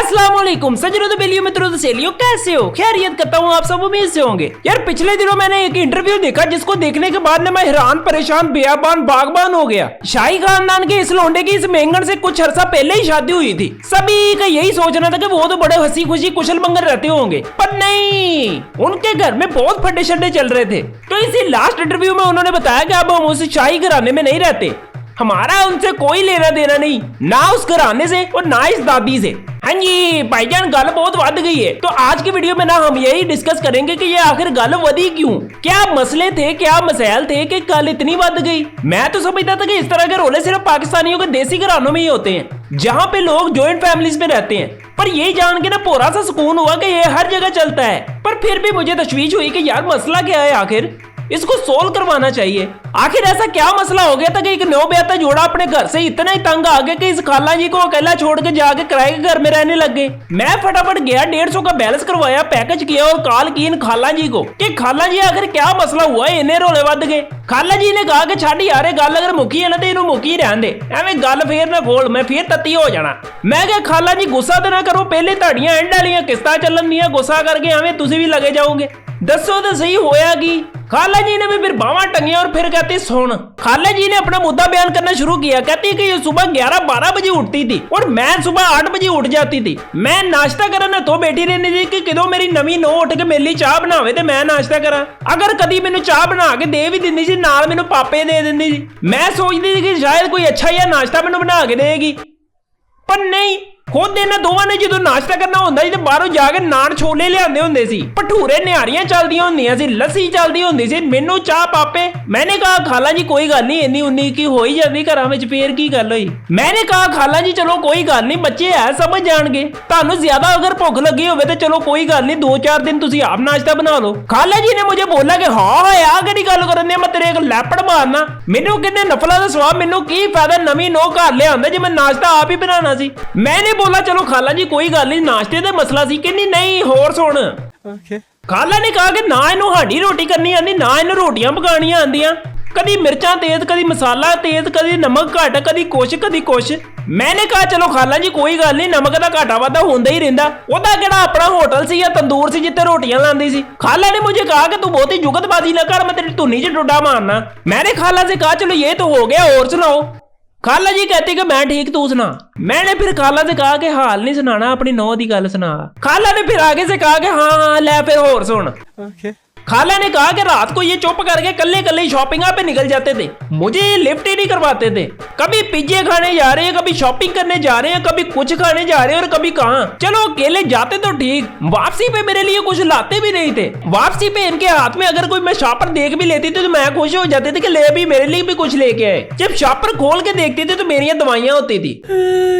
अस्सलाम वालेकुम सज्जनों तो बेलियों मित्रों तो सहेलियों, कैसे हो? खैरियत करता हूँ आप सब उम्मीद से होंगे। यार पिछले दिनों मैंने एक इंटरव्यू देखा जिसको देखने के बाद मैं हैरान परेशान बेयाबान बागबान हो गया। शाही खानदान के इस लोंडे की इस मेंगन से कुछ अर्सा पहले ही शादी हुई थी। सभी का यही सोचना था कि वो तो बड़े हंसी खुशी कुशल मंगल रहते होंगे, पर नहीं, उनके घर में बहुत फटे शड्डे चल रहे थे। तो इसी लास्ट इंटरव्यू में उन्होंने बताया कि अब हम उस शाही घराने में नहीं रहते, हमारा उनसे कोई लेना देना नहीं, ना उस घराने से और ना इस दादी से। हाँ जी भाईजान, गल बहुत वध गई है। तो आज की वीडियो में ना हम यही डिस्कस करेंगे कि ये आखिर गल वधी क्यों, क्या मसले थे, क्या मसाइल थे कि गल इतनी वध गई। मैं तो समझता था कि इस तरह के रोले सिर्फ पाकिस्तानियों के देसी घरानों में ही होते हैं, जहाँ पे लोग जॉइंट फैमिलीज में रहते हैं। पर यही जान के ना पूरा सा सुकून हुआ कि ये हर जगह चलता है। पर फिर भी मुझे तशवीश हुई कि यार मसला क्या है, आखिर इसको सोल्व करवाना चाहिए। आखिर ऐसा क्या मसला हो गया था कि एक नौब्याता जोड़ा अपने घर से इतना ही तंग आ गया कि इस खाला जी को अकेला छोड़ के जाके किराए के घर में रहने लग गए। मैं फटाफट गया, 150 का बैलेंस करवाया, पैकेज किया और कॉल की इन खाला जी को कि खाला जी आखिर क्या मसला हुआ है, इन्हें रोले वध गए। खाला जी ने कहा कि छाड़ी यारे गल अगर मुकी है ना तो इन्हों मुकी रहन दे, एवं गल फिर ना खोल, मैं फिर तत्ती हो जाना। मैं क्या खाला जी गुस्सा तो ना करो, पहले ताड़ियां एंड वालियां किस्तां चलन दियां, गुस्सा करके एवं तुसी भी लगे जाओगे। दसो तो सही होया की? खाला जी ने भी फिर बावां टंगिया और फिर कहती सुन। खाला जी ने अपना मुद्दा बयान करना शुरू किया, कहती कि ये सुबह 11-12 बजे उठती थी और मैं सुबह 8 बजे उठ जाती थी। मैं नाश्ता करना तो बैठी रहनी थी कि किदों मेरी नवी नो उठ के मेरे लिए चाह बनावे ते मैं नाश्ता करा। अगर कदी मैनू चाह बना के दे भी दिंदी सी, नाल मैनू पापे दे दिंदी सी। मैं सोचती थी कि शायद कोई अच्छा या नाश्ता मैनू बना के देगी, पर नहीं, खुद ਇਹਨਾਂ ਦੋਵਾਂ ਨੇ ਜਦੋਂ नाश्ता करना ਹੁੰਦਾ ਸੀ ਤੇ ਬਾਹਰੋਂ ਜਾ ਕੇ ਨਾਨ ਛੋਲੇ ਲਿਆਉਂਦੇ ਹੁੰਦੇ ਸੀ, ਭਟੂਰੇ ਨਿਹਾਰੀਆਂ ਚੱਲਦੀਆਂ ਹੁੰਦੀਆਂ ਸੀ, ਲੱਸੀ ਚੱਲਦੀ ਹੁੰਦੀ ਸੀ, ਮੈਨੂੰ ਚਾਹ ਪਾਪੇ। मैंने कहा खाला जी कोई गल नहीं, इन्नी उन्नी की हो ही जाती घरां विच, फेर की गल होई। मैंने कहा खाला जी चलो कोई गल नहीं, बच्चे है समझ जाणगे, ਤੁਹਾਨੂੰ ज्यादा अगर भुख लगी होवे तो चलो कोई गल नहीं, 2-4 दिन तुसी आप नाश्ता बना लो। खाला जी ने मुझे बोला कि हाँ आ केड़ी गल करन दे, मैं तेरे एक लैपड़ मारना, मैनू किन्ने नफला दा सवाब, मैनू की फायदा नवी नो घर लिआंदा जे मैं नाश्ता आप ही बनाना सी। मैंने बोला चलो खाला जी कोई गल नहीं, नाश्ते दा मसला सी। कहनी नहीं होर सुन। खाला ने कहा कि ना इनू हाडी रोटी करनी आंदी, ना इनू रोटियां पकानियां आंदियां, कदी मिर्चां तेज, कदी मसाला तेज, कदी नमक घट, कदी कुछ। मैंने कहा चलो खाला जी कोई गल नहीं, नमक दा घाटा वाधा होंदा ही रहिंदा, ओदा केड़ा अपना होटल सी या तंदूर सी जिथे रोटियां लांदी सी। खाला ने मुझे कहा कि तू बहुती जुगतबाजी ना कर, मैं तेरी धुनी च डुडा मारना। मैंने खाला से कहा चलो ये तो हो गया, और सुनाओ। खाला जी कहती कि मैं ठीक, तू सुना। मैंने फिर खाला से कहा कि हाल नहीं सुनाना, अपनी नौ दी गल सुना। खाला ने फिर आगे से कहा कि हाँ ले फिर और सुन। खाला ने कहा कि रात को ये चुप करके कल्ले शॉपिंग पे निकल जाते थे, मुझे ये लिफ्ट ही नहीं करवाते थे। कभी पिज्जे खाने जा रहे हैं, कभी शॉपिंग करने जा रहे हैं, कभी कुछ खाने जा रहे हैं और कभी कहाँ। चलो अकेले जाते तो ठीक, वापसी पे मेरे लिए कुछ लाते भी नहीं थे। वापसी पे इनके हाथ में अगर कोई मैं शॉपर देख भी लेती थी तो मैं खुश हो जाती थी कि ले भी मेरे लिए भी कुछ लेके आए। जब शॉपर खोल के देखती थी तो मेरी दवाइयां होती थी।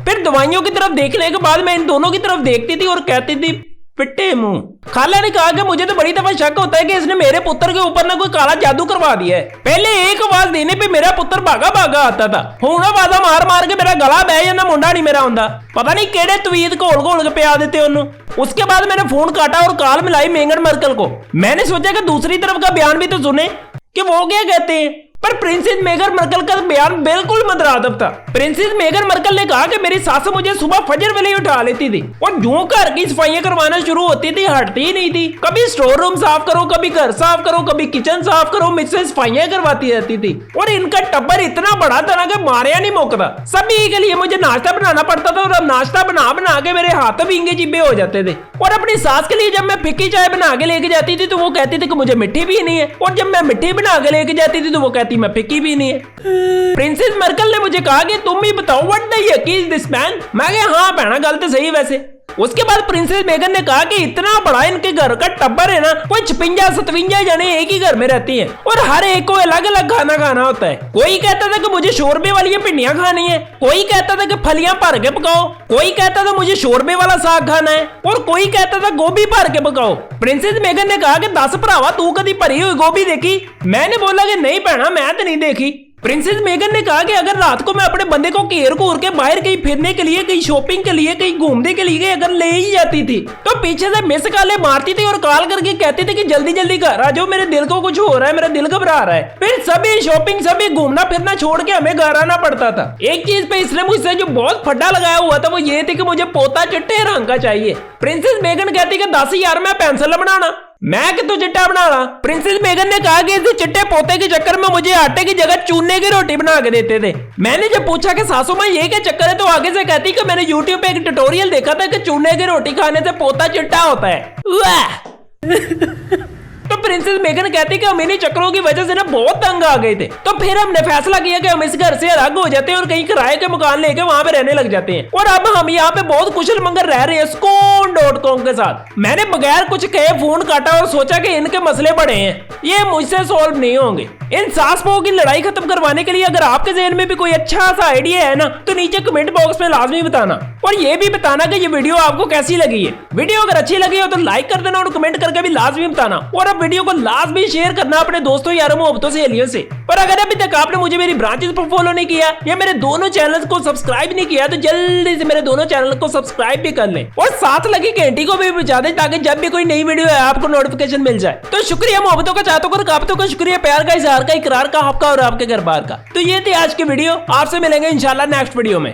फिर दवाइयों की तरफ देखने के बाद मैं इन दोनों की तरफ देखती थी और कहती थी पिट्टे मुंह। खाला ने कहा कि मुझे तो बड़ी दफा शक होता है कि इसने मेरे पुत्र के ऊपर ना कोई काला जादू करवा दिया है। पहले एक आवाज देने पे मेरा पुत्र भागा आता था, हुण आवाजा मार के मेरा गला बह जाना, मुंडा नहीं मेरा हुंदा। पता नहीं केड़े तवीत घोल के पिया देते उन्हों। उसके बाद मैंने फोन काटा और कॉल मिलाई मेगन मार्कल को। मैंने सोचा कि दूसरी तरफ का बयान भी तो सुने कि वो क्या कहते हैं, पर प्रिंसेस मेगन मार्कल का बयान बिल्कुल मदरादब था। प्रिंसेस मेगन मार्कल ने कहा कि मेरी सास मुझे सुबह फजर वेले उठा लेती थी और जो घर की सफाइयां करवाना शुरू होती थी हटती ही नहीं थी। कभी स्टोर रूम साफ करो, कभी घर साफ करो, कभी किचन साफ करो, मुझसे सफाइयां करवाती रहती थी। और इनका टब्बर इतना बड़ा था ना कि मारिया नहीं मुकता। सभी के लिए मुझे नाश्ता बनाना पड़ता था और अब नाश्ता बना के मेरे हाथ विंगे चिब्बे हो जाते थे। और अपनी सास के लिए जब मैं फिक्की चाय बना के लेके जाती थी तो वो कहती थी कि मुझे मिट्टी भी नहीं है, और जब मैं मिट्टी बना के लेके जाती थी तो वो कहती मैं फिक्की भी नहीं है। प्रिंसेस मार्कल ने मुझे कहा कि तुम ही बताओ व्हाट द यक इज दिस मैन। मैं कहा हाँ बहना गल तो सही वैसे। उसके बाद प्रिंसेस मेगन ने कहा कि इतना बड़ा इनके घर का टब्बर है ना, कोई 56-57 जने एक ही घर में रहती हैं और हर एक को अलग अलग खाना खाना होता है। कोई कहता था कि मुझे शोरबे वाली भिंडियां खानी है, कोई कहता था कि फलियां भर के पकाओ, कोई कहता था मुझे शोरबे वाला साग खाना है और कोई कहता था गोभी भर के पकाओ। प्रिंसेस मेगन ने कहा कि 10 भरावा तू कभी भरी हुई गोभी देखी? मैंने बोला कि नहीं भैना मैं तो नहीं देखी। प्रिंसेस मेगन ने कहा कि अगर रात को मैं अपने बंदे को घेर घूर के बाहर कहीं फिरने के लिए, कहीं शॉपिंग के लिए, कहीं घूमने के लिए अगर ले ही जाती थी तो पीछे से मिस कॉलें मारती थी और कॉल करके कहती थी कि जल्दी जल्दी घर आ जाओ, मेरे दिल को कुछ हो रहा है, मेरा दिल घबरा रहा है। फिर सभी शॉपिंग, सभी घूमना फिरना छोड़ के हमें घर आना पड़ता था। एक चीज पे इसने मुझसे जो बहुत फड्डा लगाया हुआ था वो ये थी कि मुझे पोता चिट्टे रंग का चाहिए। प्रिंसेस मेगन कहती कि 10,000 में पेंसिल बनाना, मैं कि तू चिट्टा बना रहा। प्रिंसेस मेगन ने कहा कि इस चिट्टे पोते के चक्कर में मुझे आटे की जगह चूने की रोटी बना के देते थे। मैंने जब पूछा कि सासू मां ये क्या चक्कर है तो आगे से कहती कि मैंने YouTube पे एक ट्यूटोरियल देखा था कि चूने की रोटी खाने से पोता चिट्टा होता है। वाह। तो प्रिंसेस मेगन कहती कि हम इन्हीं चक्करों की वजह से ना बहुत तंग आ गए थे, तो फिर हमने फैसला किया कि हम इस घर से अलग हो जाते हैं और कहीं किराए के मकान लेके वहां पे रहने लग जाते हैं। और अब हम यहाँ पे बहुत कुशल मंगल रह रहे हैं Scone.com के साथ। मैंने बगैर कुछ कहे फोन काटा और सोचा कि इनके मसले बड़े हैं, ये मुझसे सॉल्व नहीं होंगे। इन सास बहू की लड़ाई खत्म करवाने के लिए अगर आपके ज़हन में भी कोई अच्छा सा आइडिया है ना तो नीचे कमेंट बॉक्स में लाजमी बताना, और ये भी बताना कि ये वीडियो आपको कैसी लगी है। वीडियो अगर अच्छी लगी हो तो लाइक कर देना और कमेंट करके भी लाजमी बताना, और अब वीडियो को लाजमी शेयर करना अपने दोस्तों, यारों, मोहब्बतों, सहेलियों से। और अगर अभी तक आपने मुझे मेरी ब्रांचेस पर फॉलो नहीं किया या मेरे दोनों चैनल को सब्सक्राइब नहीं किया तो जल्दी से मेरे दोनों चैनल को सब्सक्राइब भी कर लें और साथ लगी घंटी को भी बजा दें ताकि जब भी कोई नई वीडियो है आपको नोटिफिकेशन मिल जाए। तो शुक्रिया मोहब्बतों का, चाहतों का, काबतों का, शुक्रिया प्यार का, इजहार का, इकरार का, आपका और आपके घर बार का। तो ये थी आज की वीडियो, आपसे मिलेंगे इंशाल्लाह नेक्स्ट वीडियो में।